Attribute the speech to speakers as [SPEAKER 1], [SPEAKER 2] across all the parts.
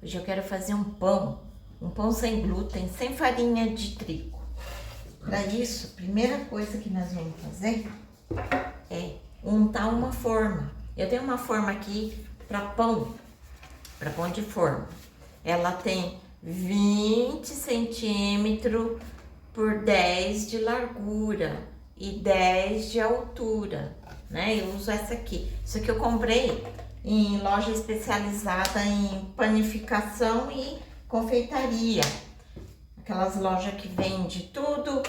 [SPEAKER 1] Hoje eu quero fazer um pão sem glúten, sem farinha de trigo. Para isso, a primeira coisa que nós vamos fazer é untar uma forma. Eu tenho uma forma aqui para pão de forma. Ela tem 20 centímetros por 10 de largura e 10 de altura, né? Eu uso essa aqui. Isso aqui eu comprei em loja especializada em panificação e confeitaria. Aquelas lojas que vende tudo,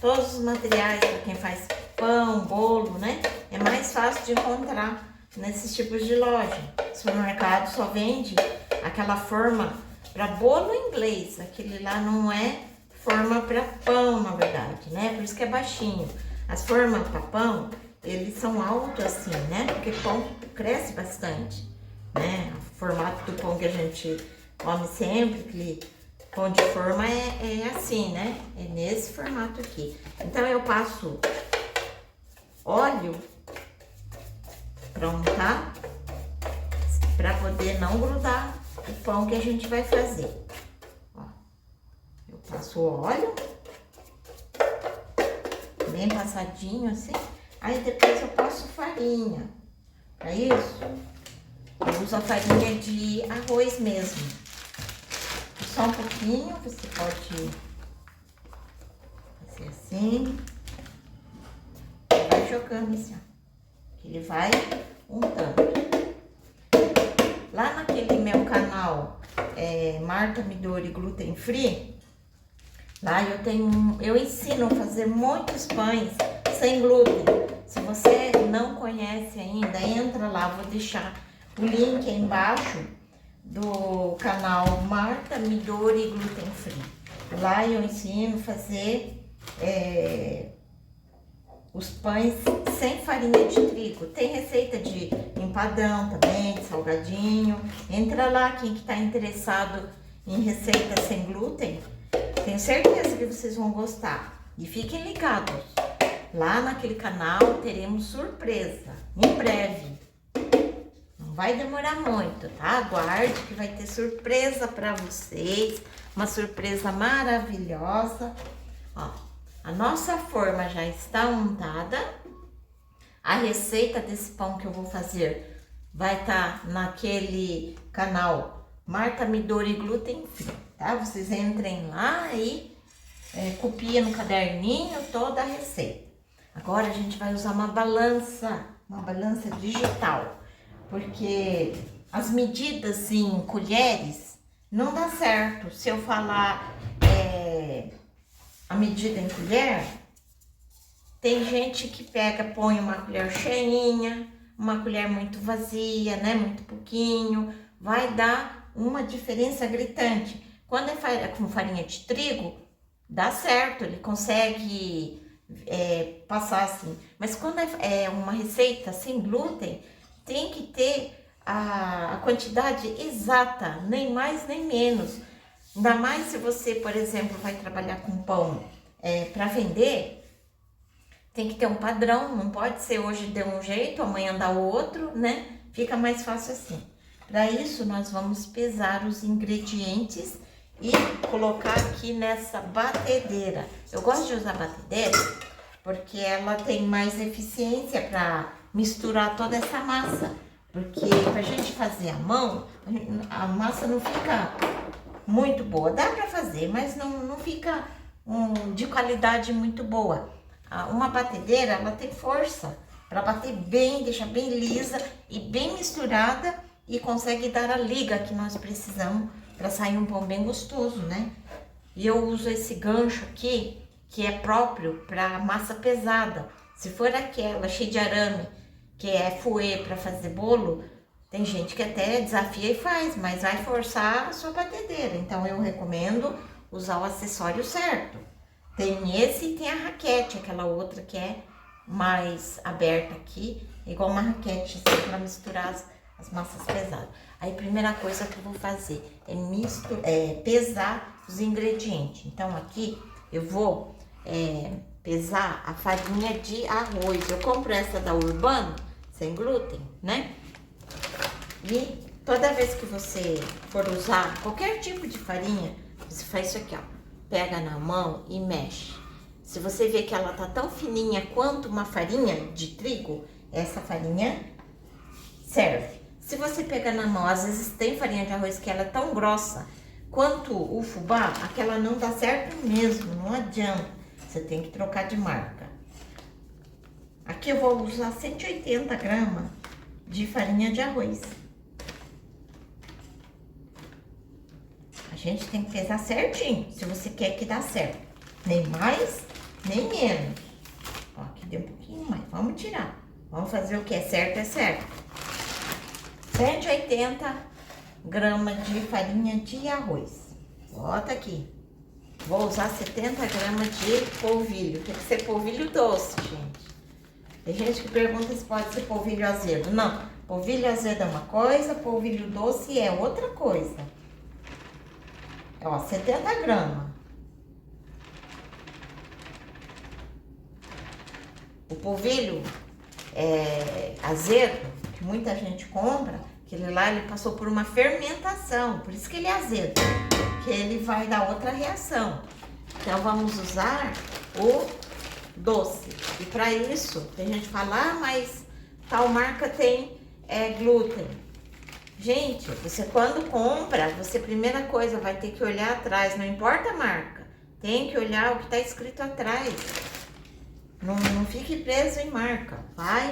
[SPEAKER 1] todos os materiais para quem faz pão, bolo, né? É mais fácil de encontrar nesses tipos de loja. O supermercado só vende aquela forma para bolo inglês. Aquele lá não é forma para pão, na verdade, né? Por isso que é baixinho. As formas para pão, eles são altos assim, né? Porque pão cresce bastante, né? O formato do pão que a gente come sempre, aquele pão de forma é assim, né? É nesse formato aqui. Então eu passo óleo para untar, para poder não grudar o pão que a gente vai fazer. Ó, eu passo óleo, bem passadinho assim. Aí depois eu passo farinha. Para isso, eu uso a farinha de arroz mesmo. Só um pouquinho, você pode fazer assim. Vai jogando assim, ó. Que ele vai untando. Lá naquele meu canal, Marta Midori Gluten Free, lá eu ensino a fazer muitos pães sem glúten. Se você não conhece ainda, entra lá, vou deixar o link aí embaixo do canal Marta Midori Gluten Free. Lá eu ensino a fazer os pães sem farinha de trigo. Tem receita de empadão também, de salgadinho. Entra lá, quem que tá interessado em receita sem glúten, tenho certeza que vocês vão gostar. E fiquem ligados, lá naquele canal teremos surpresa, em breve. Não vai demorar muito, tá? Aguarde que vai ter surpresa para vocês, uma surpresa maravilhosa. Ó, a nossa forma já está untada. A receita desse pão que eu vou fazer vai estar naquele canal Marta Midori Gluten Free, tá? Vocês entrem lá e copiem no caderninho toda a receita. Agora a gente vai usar uma balança digital, porque as medidas em colheres não dá certo. Se eu falar a medida em colher, tem gente que põe uma colher cheinha, uma colher muito vazia, né? Muito pouquinho, vai dar uma diferença gritante. Quando é com farinha de trigo, dá certo, ele consegue passar assim. Mas quando é uma receita sem glúten, tem que ter a quantidade exata, nem mais nem menos. Ainda mais se você, por exemplo, vai trabalhar com pão para vender, tem que ter um padrão, não pode ser hoje de um jeito, amanhã dá outro, né? Fica mais fácil assim. Para isso, nós vamos pesar os ingredientes e colocar aqui nessa batedeira. Eu gosto de usar batedeira porque ela tem mais eficiência para misturar toda essa massa. Porque pra gente fazer à mão, a massa não fica muito boa. Dá para fazer, mas não fica de qualidade muito boa. Uma batedeira, ela tem força para bater bem, deixar bem lisa e bem misturada e consegue dar a liga que nós precisamos para sair um pão bem gostoso, né? E eu uso esse gancho aqui, que é próprio para massa pesada. Se for aquela cheia de arame, que é fouet para fazer bolo, tem gente que até desafia e faz, mas vai forçar a sua batedeira. Então eu recomendo usar o acessório certo. Tem esse e tem a raquete, aquela outra que é mais aberta aqui, igual uma raquete assim, para misturar as massas pesadas. Aí a primeira coisa que eu vou fazer é pesar os ingredientes. Então aqui eu vou pesar a farinha de arroz. Eu compro essa da Urbano, sem glúten, né? E Toda vez que você for usar qualquer tipo de farinha, você faz isso aqui, ó. Pega na mão e mexe. Se você vê que ela tá tão fininha quanto uma farinha de trigo, essa farinha serve. Se você pegar na mão, às vezes tem farinha de arroz que ela é tão grossa quanto o fubá, aquela não dá certo mesmo, não adianta. Você tem que trocar de marca. Aqui eu vou usar 180 gramas de farinha de arroz. A gente tem que pesar certinho, se você quer que dá certo. Nem mais, nem menos. Ó, aqui deu um pouquinho mais, vamos tirar. Vamos fazer o que é certo. 180 gramas de farinha de arroz. Bota aqui. Vou usar 70 gramas de polvilho. Tem que ser polvilho doce, gente. Tem gente que pergunta se pode ser polvilho azedo. Não, polvilho azedo é uma coisa, polvilho doce é outra coisa. Ó, 70 gramas. O polvilho azedo, que muita gente compra, aquele lá ele passou por uma fermentação, por isso que ele é azedo, que ele vai dar outra reação. Então vamos usar o doce. E para isso, tem gente que fala, ah, mas tal marca tem glúten. Gente, você quando compra, você primeira coisa vai ter que olhar atrás, não importa a marca, tem que olhar o que está escrito atrás. Não fique preso em marca, vai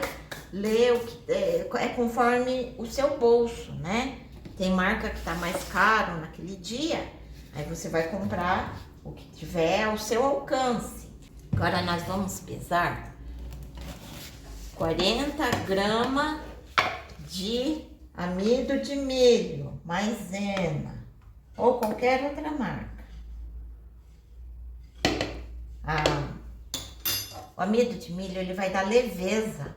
[SPEAKER 1] ler o que é conforme o seu bolso, né? Tem marca que tá mais caro naquele dia, aí você vai comprar o que tiver ao seu alcance. Agora nós vamos pesar 40 gramas de amido de milho, maisena ou qualquer outra marca. O amido de milho, ele vai dar leveza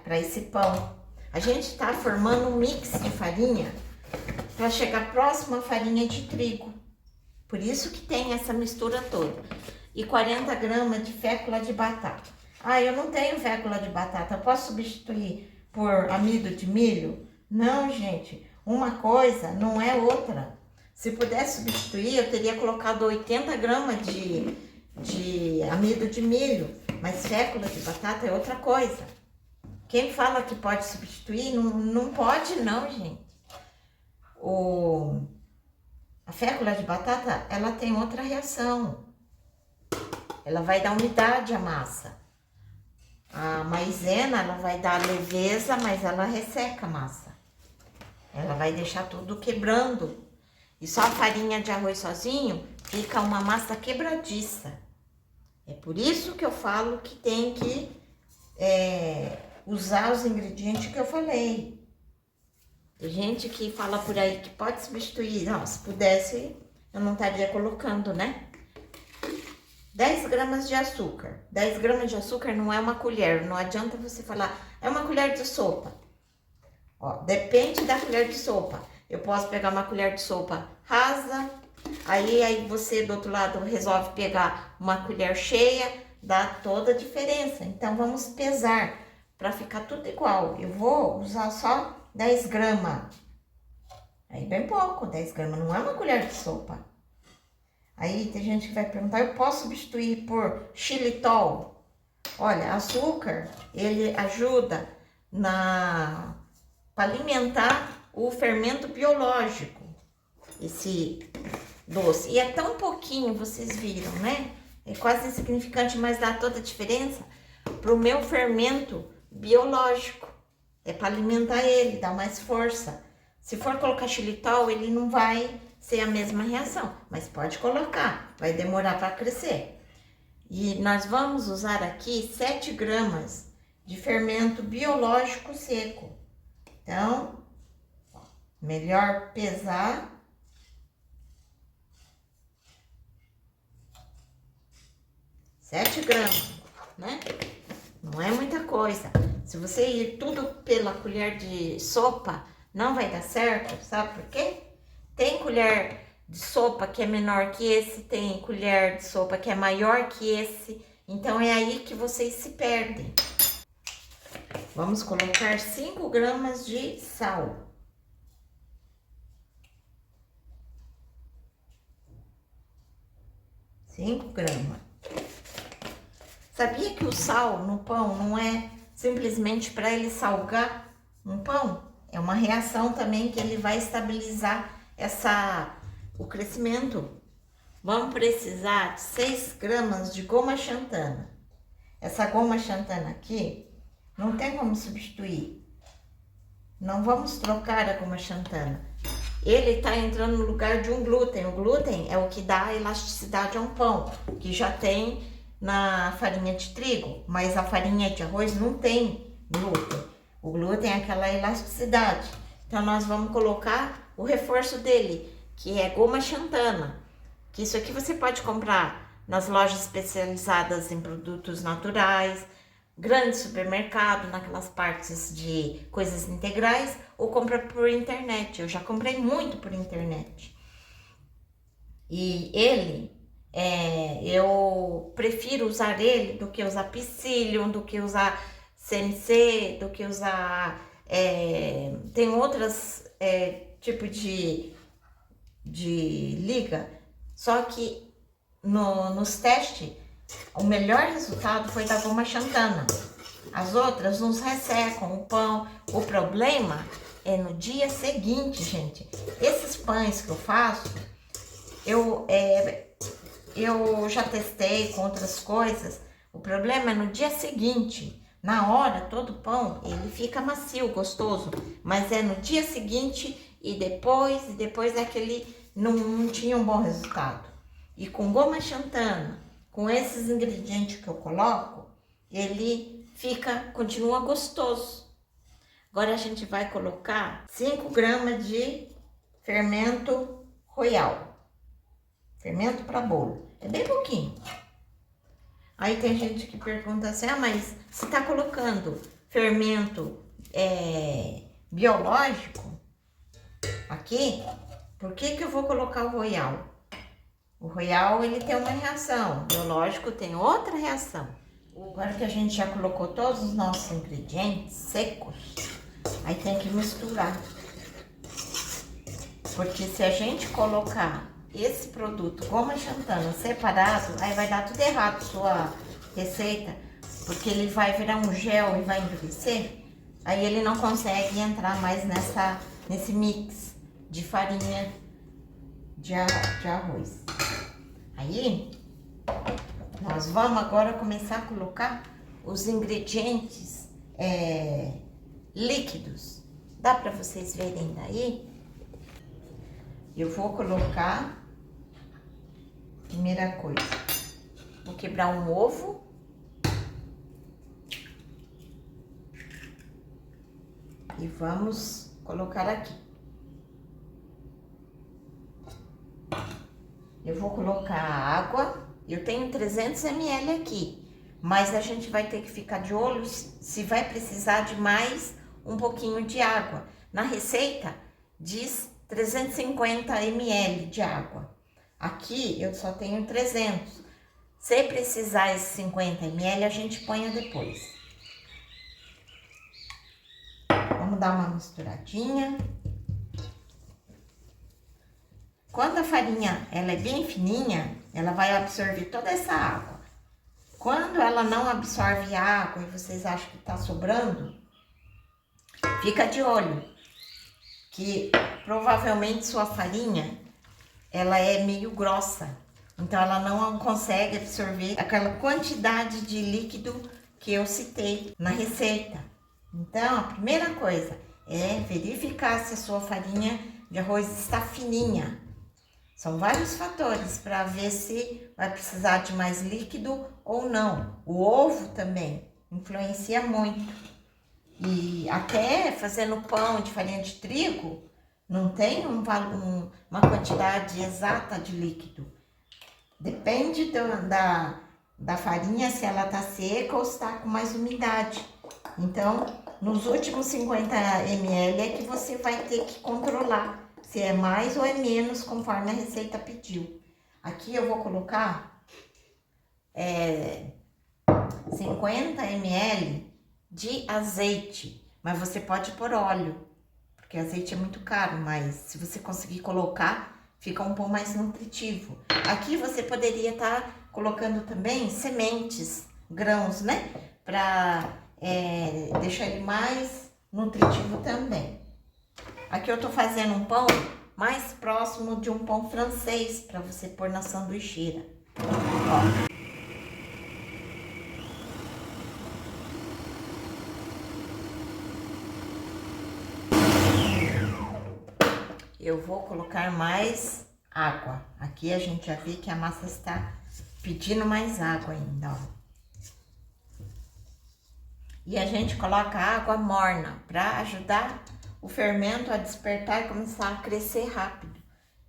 [SPEAKER 1] para esse pão. A gente tá formando um mix de farinha para chegar próximo à farinha de trigo. Por isso que tem essa mistura toda. E 40 gramas de fécula de batata. Ah, eu não tenho fécula de batata, eu posso substituir por amido de milho? Não, gente, uma coisa não é outra. Se pudesse substituir, eu teria colocado 80 gramas de amido de milho, mas fécula de batata é outra coisa. Quem fala que pode substituir, não pode não, gente. A fécula de batata, ela tem outra reação. Ela vai dar umidade à massa. A maisena, ela vai dar leveza, mas ela resseca a massa. Ela vai deixar tudo quebrando. E só a farinha de arroz sozinho fica uma massa quebradiça. É por isso que eu falo que tem que usar os ingredientes que eu falei. Tem gente que fala por aí que pode substituir. Não, se pudesse, eu não estaria colocando, né? 10 gramas de açúcar. 10 gramas de açúcar não é uma colher. Não adianta você falar, é uma colher de sopa. Ó, depende da colher de sopa. Eu posso pegar uma colher de sopa rasa, aí você do outro lado resolve pegar uma colher cheia, dá toda a diferença. Então vamos pesar para ficar tudo igual. Eu vou usar só 10 gramas. Aí bem pouco, 10 gramas não é uma colher de sopa. Aí tem gente que vai perguntar, eu posso substituir por xilitol? Olha, açúcar, ele ajuda para alimentar o fermento biológico, esse doce. E é tão pouquinho, vocês viram, né? É quase insignificante, mas dá toda a diferença pro meu fermento biológico. É para alimentar ele, dar mais força. Se for colocar xilitol, ele não vai ser a mesma reação, mas pode colocar, vai demorar para crescer. E nós vamos usar aqui 7 gramas de fermento biológico seco. Então, melhor pesar. Sete gramas, né? Não é muita coisa. Se você ir tudo pela colher de sopa, não vai dar certo, sabe por quê? Tem colher de sopa que é menor que esse, tem colher de sopa que é maior que esse. Então, é aí que vocês se perdem. Vamos colocar 5 gramas de sal. Cinco gramas. Sabia que o sal no pão não é simplesmente para ele salgar um pão? É uma reação também que ele vai estabilizar o crescimento. Vamos precisar de 6 gramas de goma xantana. Essa goma xantana aqui, não tem como substituir. Não vamos trocar a goma xantana. Ele está entrando no lugar de um glúten. O glúten é o que dá elasticidade a um pão, que já tem na farinha de trigo, mas a farinha de arroz não tem glúten. O glúten é aquela elasticidade. Então, nós vamos colocar o reforço dele, que é goma xantana. Que isso aqui você pode comprar nas lojas especializadas em produtos naturais, grande supermercado, naquelas partes de coisas integrais, ou compra por internet. Eu já comprei muito por internet. E eu prefiro usar ele do que usar Psyllium, do que usar CMC, do que usar... tem outras tipos de liga, só que nos testes, o melhor resultado foi da goma xantana. As outras nos ressecam o pão. O problema é no dia seguinte, gente. Esses pães que eu faço, eu já testei com outras coisas. O problema é no dia seguinte. Na hora, todo pão, ele fica macio, gostoso. Mas é no dia seguinte e depois é que ele não tinha um bom resultado. E com goma xantana, com esses ingredientes que eu coloco, ele continua gostoso. Agora a gente vai colocar 5 gramas de fermento royal. Fermento para bolo. É bem pouquinho. Aí tem gente que pergunta assim, mas você tá colocando fermento biológico aqui? Por que eu vou colocar o royal? O royal, ele tem uma reação, o biológico tem outra reação. Agora que a gente já colocou todos os nossos ingredientes secos, aí tem que misturar. Porque se a gente colocar esse produto goma xantana separado, aí vai dar tudo errado sua receita, porque ele vai virar um gel e vai endurecer, aí ele não consegue entrar mais nesse mix de farinha de arroz. Aí, nós vamos agora começar a colocar os ingredientes líquidos. Dá para vocês verem daí? Eu vou colocar, primeira coisa, vou quebrar um ovo. E vamos colocar aqui. Eu vou colocar água, eu tenho 300 ml aqui, mas a gente vai ter que ficar de olho se vai precisar de mais um pouquinho de água. Na receita diz 350 ml de água. Aqui eu só tenho 300. Se precisar esses 50 ml, a gente põe depois. Vamos dar uma misturadinha. Quando a farinha ela é bem fininha, ela vai absorver toda essa água. Quando ela não absorve água e vocês acham que tá sobrando, fica de olho, que provavelmente sua farinha ela é meio grossa, então ela não consegue absorver aquela quantidade de líquido que eu citei na receita. Então, a primeira coisa é verificar se a sua farinha de arroz está fininha. São vários fatores para ver se vai precisar de mais líquido ou não. O ovo também influencia muito. E até fazendo pão de farinha de trigo, não tem uma quantidade exata de líquido. Depende da farinha, se ela está seca ou se está com mais umidade. Então, nos últimos 50 ml é que você vai ter que controlar se é mais ou é menos, conforme a receita pediu. Aqui eu vou colocar 50 ml de azeite, mas você pode pôr óleo, porque azeite é muito caro, mas se você conseguir colocar, fica um pão mais nutritivo. Aqui você poderia estar colocando também sementes, grãos, né? Para deixar ele mais nutritivo também. Aqui eu tô fazendo um pão mais próximo de um pão francês para você pôr na sanduicheira. Ó. Eu vou colocar mais água. Aqui a gente já vê que a massa está pedindo mais água ainda, ó. E a gente coloca água morna para ajudar o fermento a despertar e começar a crescer rápido.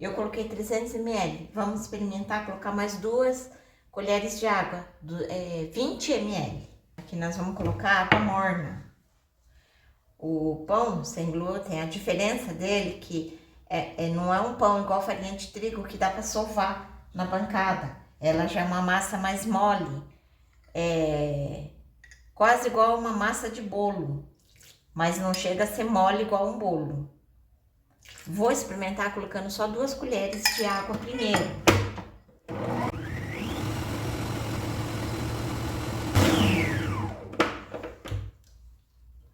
[SPEAKER 1] Eu coloquei 300 ml. Vamos experimentar colocar mais 2 colheres de água, 20 ml. Aqui nós vamos colocar água morna. O pão sem glúten, a diferença dele que não é um pão igual farinha de trigo que dá para sovar na bancada. Ela já é uma massa mais mole, quase igual uma massa de bolo, mas não chega a ser mole igual um bolo. Vou experimentar colocando só 2 colheres de água primeiro.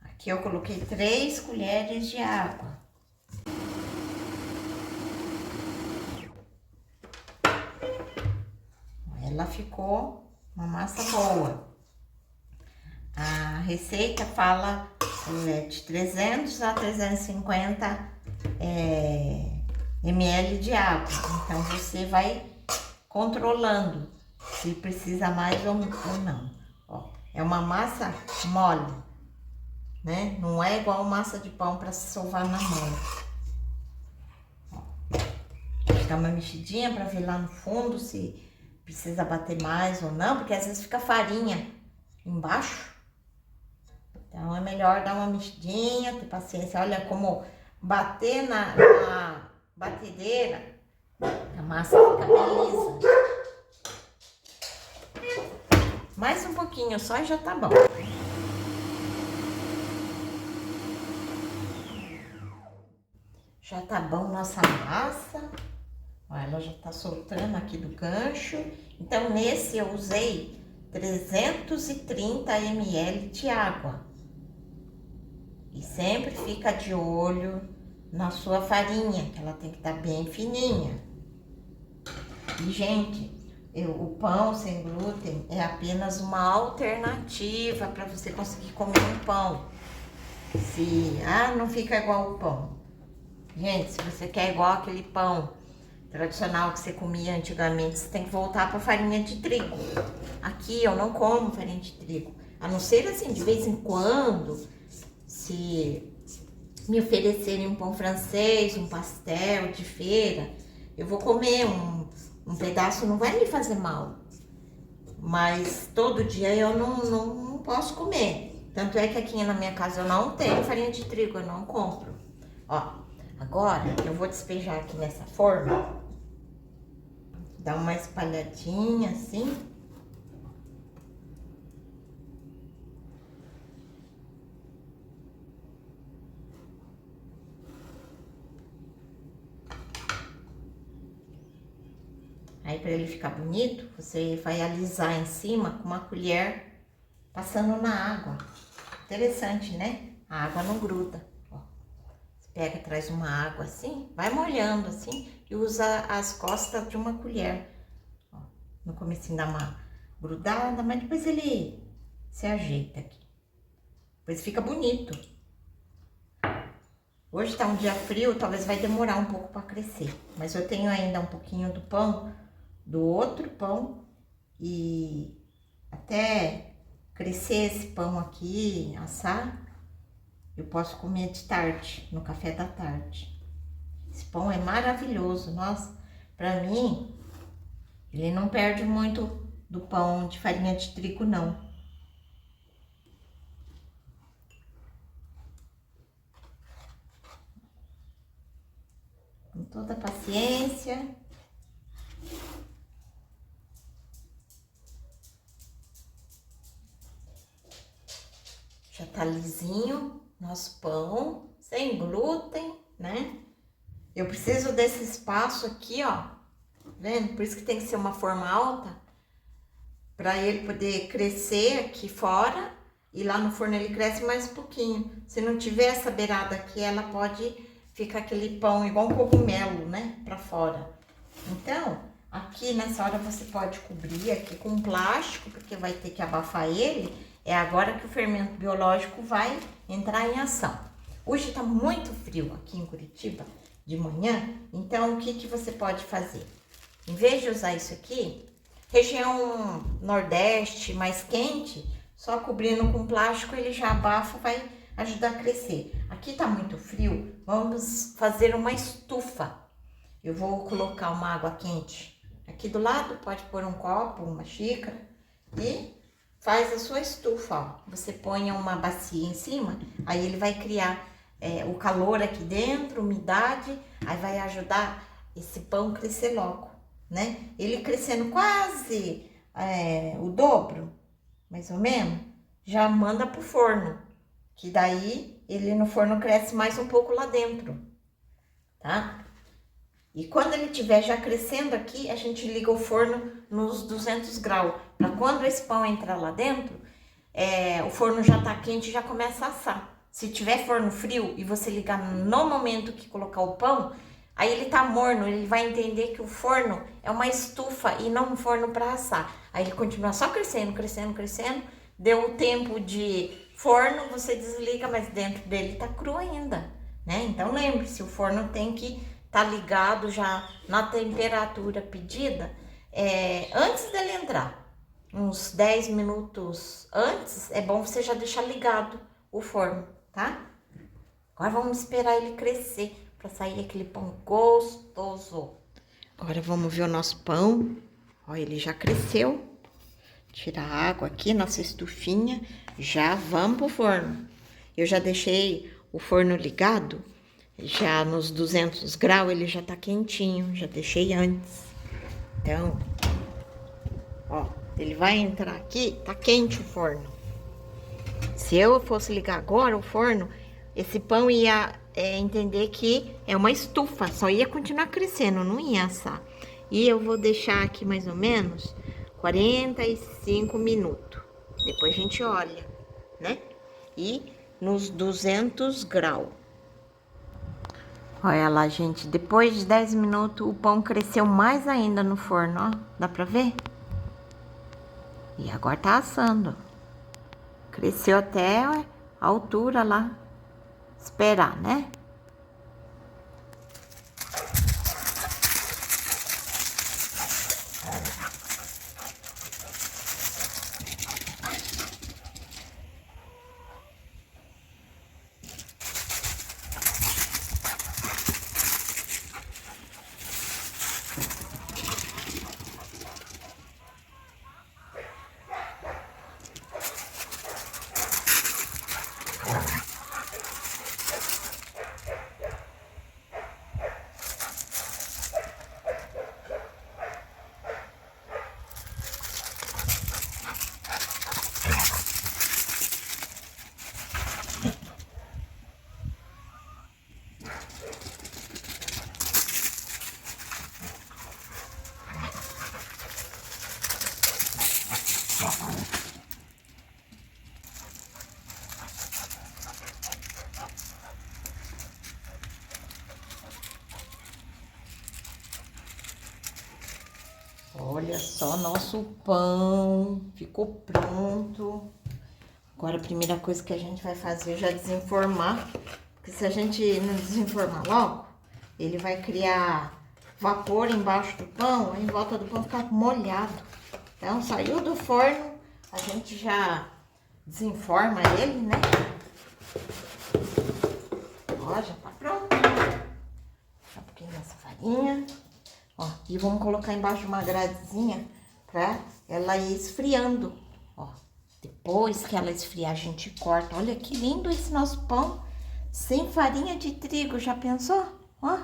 [SPEAKER 1] Aqui eu coloquei 3 colheres de água. Ela ficou uma massa boa. A receita fala de 300 a 350 ml de água. Então, você vai controlando se precisa mais ou não. Ó, é uma massa mole, né? Não é igual massa de pão para se sovar na mão. Ó, dá uma mexidinha para ver lá no fundo se precisa bater mais ou não, porque às vezes fica farinha embaixo. Então, é melhor dar uma mexidinha, ter paciência. Olha como bater na batedeira, a massa fica bem lisa. Mais um pouquinho só e já tá bom. Já tá bom nossa massa. Ó, ela já tá soltando aqui do gancho. Então, nesse eu usei 330 ml de água. E sempre fica de olho na sua farinha, que ela tem que estar bem fininha. E, gente, o pão sem glúten é apenas uma alternativa para você conseguir comer um pão. Não fica igual o pão. Gente, se você quer igual aquele pão tradicional que você comia antigamente, você tem que voltar para farinha de trigo. Aqui eu não como farinha de trigo, a não ser assim, de vez em quando, se me oferecerem um pão francês, um pastel de feira, eu vou comer um pedaço, não vai me fazer mal. Mas todo dia eu não posso comer. Tanto é que aqui na minha casa eu não tenho farinha de trigo, eu não compro. Ó, agora eu vou despejar aqui nessa forma. Dá uma espalhadinha assim. Aí, para ele ficar bonito, você vai alisar em cima com uma colher passando na água. Interessante, né? A água não gruda. Ó, você pega, traz uma água assim, vai molhando assim e usa as costas de uma colher. Ó, no comecinho dá uma grudada, mas depois ele se ajeita aqui. Depois fica bonito. Hoje tá um dia frio, talvez vai demorar um pouco para crescer. Mas eu tenho ainda um pouquinho do pão, do outro pão, e até crescer esse pão aqui, assar, eu posso comer de tarde, no café da tarde. Esse pão é maravilhoso, nossa, pra mim, ele não perde muito do pão de farinha de trigo, não. Com toda a paciência. Já tá lisinho nosso pão, sem glúten, né? Eu preciso desse espaço aqui, ó, vendo? Por isso que tem que ser uma forma alta, para ele poder crescer aqui fora e lá no forno ele cresce mais um pouquinho. Se não tiver essa beirada aqui, ela pode ficar aquele pão igual um cogumelo, né, para fora. Então, aqui nessa hora você pode cobrir aqui com plástico, porque vai ter que abafar ele. É agora que o fermento biológico vai entrar em ação. Hoje tá muito frio aqui em Curitiba, de manhã, então o que que você pode fazer? Em vez de usar isso aqui, região nordeste mais quente, só cobrindo com plástico ele já abafa, vai ajudar a crescer. Aqui tá muito frio, vamos fazer uma estufa. Eu vou colocar uma água quente aqui do lado, pode pôr um copo, uma xícara e faz a sua estufa, ó. Você põe uma bacia em cima, aí ele vai criar o calor aqui dentro, umidade, aí vai ajudar esse pão crescer logo, né? Ele crescendo quase o dobro, mais ou menos, já manda pro forno, que daí ele no forno cresce mais um pouco lá dentro, tá? E quando ele estiver já crescendo aqui, a gente liga o forno nos 200 graus, para quando esse pão entrar lá dentro, o forno já tá quente e já começa a assar. Se tiver forno frio e você ligar no momento que colocar o pão, aí ele tá morno, ele vai entender que o forno é uma estufa e não um forno para assar. Aí ele continua só crescendo, crescendo, crescendo. Deu o tempo de forno, você desliga, mas dentro dele tá cru ainda, né? Então lembre-se, o forno tem que tá ligado já na temperatura pedida antes dele entrar. Uns 10 minutos antes, é bom você já deixar ligado o forno, tá? Agora vamos esperar ele crescer para sair aquele pão gostoso. Agora vamos ver o nosso pão. Ó, ele já cresceu. Tira a água aqui, nossa estufinha. Já vamos pro forno. Eu já deixei o forno ligado. Já nos 200 graus ele já tá quentinho. Já deixei antes. Então, ó, ele vai entrar aqui. Tá quente o forno. Se eu fosse ligar agora o forno, esse pão ia entender que é uma estufa, só ia continuar crescendo, não ia assar. E eu vou deixar aqui mais ou menos 45 minutos. Depois a gente olha, né? E nos 200 graus. Olha lá, gente, depois de 10 minutos o pão cresceu mais ainda no forno, ó. Dá pra ver? E agora tá assando. Cresceu até a altura lá. Esperar, né? Olha só nosso pão, ficou pronto. Agora a primeira coisa que a gente vai fazer é já desenformar, porque se a gente não desenformar logo, ele vai criar vapor embaixo do pão, aí em volta do pão ficar molhado. Então saiu do forno, a gente já desenforma ele, né? Ó, já tá pronto. Deixa um pouquinho dessa farinha. Ó, e vamos colocar embaixo uma gradezinha pra ela ir esfriando. Ó, depois que ela esfriar, a gente corta. Olha que lindo esse nosso pão sem farinha de trigo. Já pensou? Ó,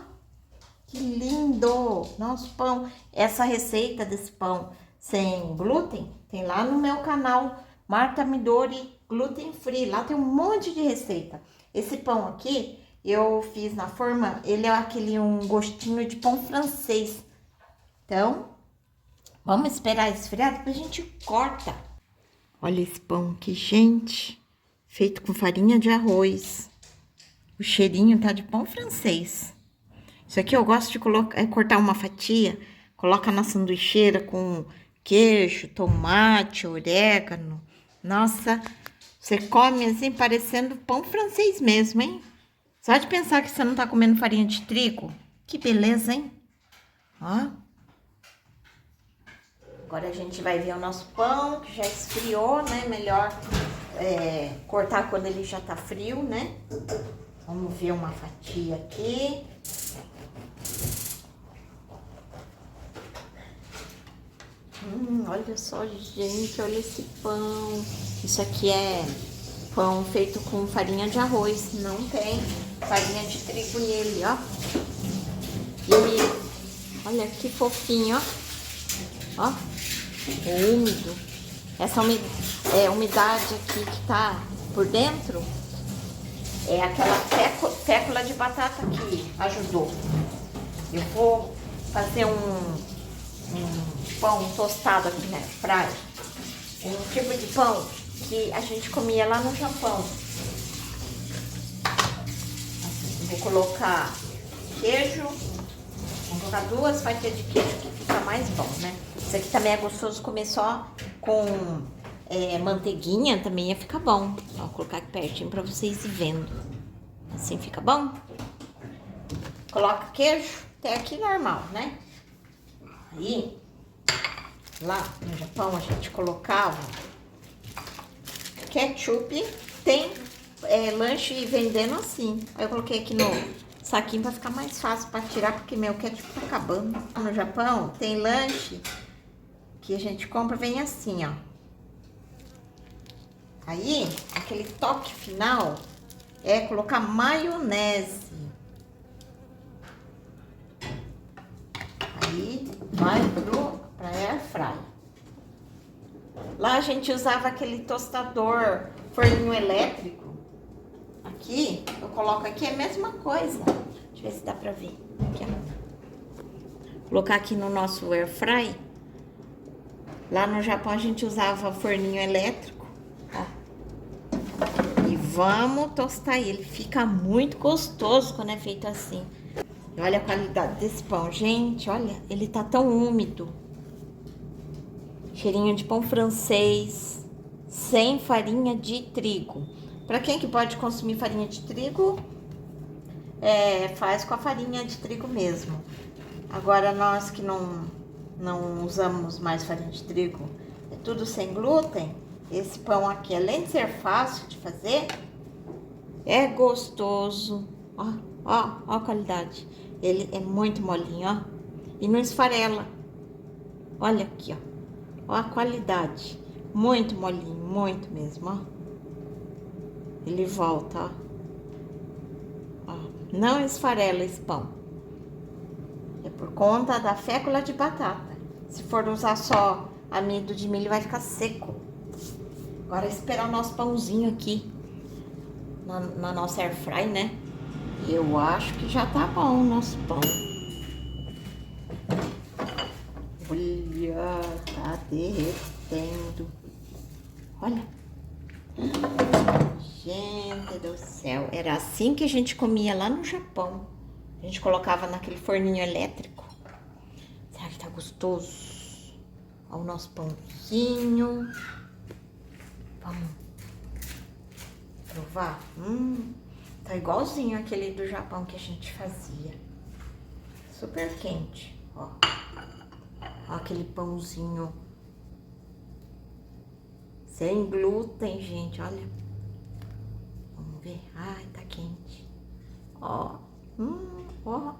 [SPEAKER 1] que lindo nosso pão. Essa receita desse pão sem glúten tem lá no meu canal Marta Midori gluten free. Lá tem um monte de receita. Esse pão aqui, eu fiz na forma, ele é aquele um gostinho de pão francês. Então, vamos esperar esfriar, depois a gente corta. Olha esse pão aqui, gente. Feito com farinha de arroz. O cheirinho tá de pão francês. Isso aqui eu gosto de cortar uma fatia, coloca na sanduicheira com queijo, tomate, orégano. Nossa, você come assim parecendo pão francês mesmo, hein? Só de pensar que você não tá comendo farinha de trigo. Que beleza, hein? Ó. Agora a gente vai ver o nosso pão, que já esfriou, né? Melhor cortar quando ele já tá frio, né? Vamos ver uma fatia aqui. Olha só, gente, olha esse pão. Isso aqui é pão feito com farinha de arroz, não tem farinha de trigo nele, ó. E olha que fofinho, ó. Ó, úmido. Essa umidade aqui que tá por dentro é aquela fécula de batata que ajudou. Eu vou fazer um pão tostado aqui na airfryer, um tipo de pão que a gente comia lá no Japão. Vou colocar queijo, vou colocar 2 fatias de queijo que fica mais bom, né? Isso aqui também é gostoso comer só com manteiguinha, também ia ficar bom. Vou colocar aqui pertinho pra vocês ir vendo. Assim fica bom. Coloca queijo, até aqui normal, né? Aí, lá no Japão, a gente colocava ketchup. Tem lanche vendendo assim. Aí eu coloquei aqui no saquinho pra ficar mais fácil pra tirar, porque meu ketchup tá acabando. No Japão, tem lanche que a gente compra, vem assim, ó. Aí, aquele toque final é colocar maionese. Aí, vai pra airfryer. Lá a gente usava aquele tostador, forninho elétrico. Aqui, eu coloco aqui, é a mesma coisa. Deixa eu ver se dá pra ver. Aqui, ó. Colocar aqui no nosso airfryer. Lá no Japão a gente usava forninho elétrico, ó. E vamos tostar ele. Fica muito gostoso quando é feito assim. E olha a qualidade desse pão, gente. Olha, ele tá tão úmido. Cheirinho de pão francês, sem farinha de trigo. Para quem que pode consumir farinha de trigo, faz com a farinha de trigo mesmo. Agora nós que não usamos mais farinha de trigo, é tudo sem glúten. Esse pão aqui, além de ser fácil de fazer, é gostoso. Ó, ó, ó a qualidade. Ele é muito molinho, ó. E não esfarela. Olha aqui, ó. Ó a qualidade. Muito molinho, muito mesmo, ó. Ele volta, ó. Não esfarela esse pão. É por conta da fécula de batata. Se for usar só amido de milho, vai ficar seco. Agora é esperar o nosso pãozinho aqui na nossa airfryer, né? Eu acho que já tá bom o nosso pão. Olha, tá derretendo. Olha. Gente do céu, era assim que a gente comia lá no Japão. A gente colocava naquele forninho elétrico. Será que tá gostoso? Olha o nosso pãozinho. Vamos provar? Tá igualzinho aquele do Japão que a gente fazia. Super quente, ó. Ó aquele pãozinho sem glúten, gente, olha. Vamos ver. Ai, tá quente. Ó. Ó.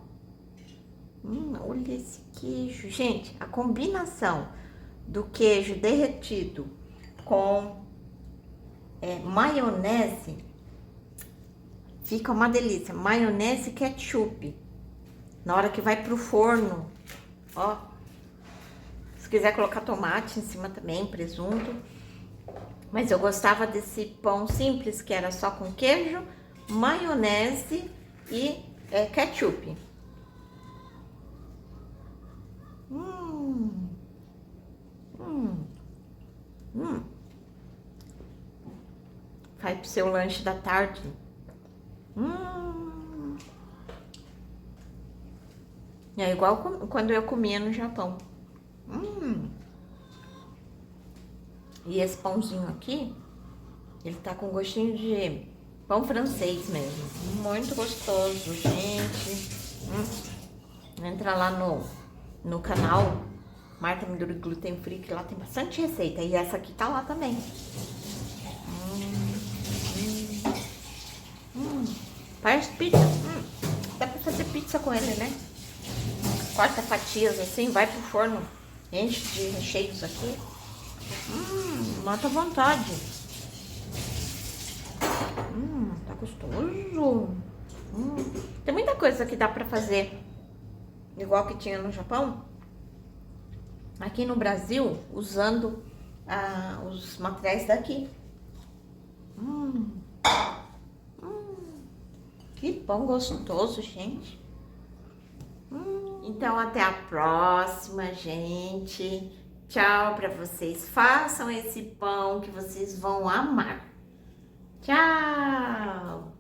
[SPEAKER 1] Olha esse queijo. Gente, a combinação do queijo derretido com maionese fica uma delícia. Maionese e ketchup. Na hora que vai pro forno, ó. Se quiser colocar tomate em cima também, presunto. Mas eu gostava desse pão simples, que era só com queijo, maionese e ketchup. Hum, hum, hum. Vai pro seu lanche da tarde. É igual quando eu comia no Japão. E esse pãozinho aqui, ele tá com gostinho de pão francês mesmo. Muito gostoso, gente. Entra lá no canal Marta Minduri Gluten Free, que lá tem bastante receita. E essa aqui tá lá também. Parece pizza. Dá pra fazer pizza com ele, né? Corta fatias assim, vai pro forno. Enche de recheios aqui. Mata à vontade. Tá gostoso. Tem muita coisa que dá pra fazer igual que tinha no Japão, aqui no Brasil, usando os materiais daqui. Que pão gostoso, gente. Então, até a próxima, gente. Tchau pra vocês. Façam esse pão que vocês vão amar. Tchau!